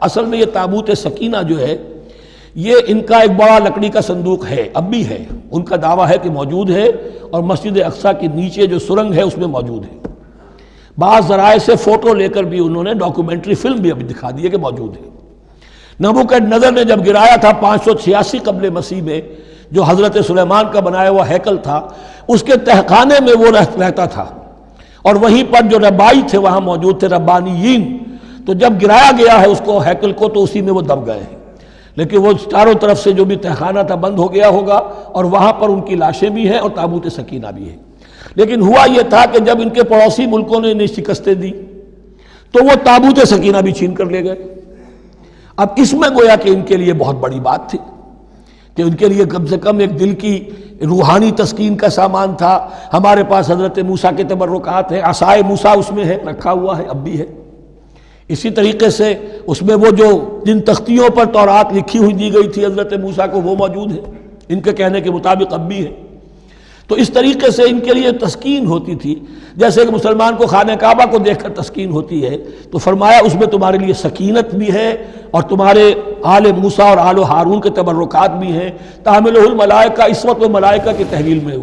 اصل میں یہ تابوت سکینہ جو ہے یہ ان کا ایک بڑا لکڑی کا صندوق ہے، اب بھی ہے، ان کا دعویٰ ہے کہ موجود ہے، اور مسجد اقصیٰ کے نیچے جو سرنگ ہے اس میں موجود ہے۔ بعض ذرائع سے فوٹو لے کر بھی انہوں نے ڈاکومنٹری فلم بھی ابھی دکھا دی ہے کہ موجود ہے۔ نبوکدنضر نے جب گرایا تھا 586 قبل مسیح میں، جو حضرت سلیمان کا بنایا ہوا ہیکل تھا، اس کے تہخانے میں وہ رہتا تھا، اور وہیں پر جو ربائی تھے وہاں موجود تھے، ربانیین۔ تو جب گرایا گیا ہے اس کو، ہیکل کو، تو اسی میں وہ دب گئے ہیں، لیکن وہ چاروں طرف سے جو بھی تہخانہ تھا بند ہو گیا ہوگا، اور وہاں پر ان کی لاشیں بھی ہیں اور تابوت سکینہ بھی ہے۔ لیکن ہوا یہ تھا کہ جب ان کے پڑوسی ملکوں نے انہیں شکستیں دی تو وہ تابوت سکینہ بھی چھین کر لے گئے۔ اب اس میں گویا کہ ان کے لیے بہت بڑی بات تھی کہ ان کے لیے کم سے کم ایک دل کی روحانی تسکین کا سامان تھا۔ ہمارے پاس حضرت موسیٰ کے تبرکات ہیں، عصائے موسیٰ اس میں ہے، رکھا ہوا ہے، اب بھی ہے۔ اسی طریقے سے اس میں وہ جو جن تختیوں پر تورات لکھی ہوئی دی گئی تھی حضرت موسیٰ کو، وہ موجود ہے، ان کے کہنے کے مطابق اب بھی ہے۔ تو اس طریقے سے ان کے لیے تسکین ہوتی تھی، جیسے کہ مسلمان کو خانہ کعبہ کو دیکھ کر تسکین ہوتی ہے، تو فرمایا اس میں تمہارے لیے سکینت بھی ہے، اور تمہارے آل موسیٰ اور آل ہارون کے تبرکات بھی ہیں۔ تحملہ الملائکہ، اس وقت وہ ملائکہ کی تحویل میں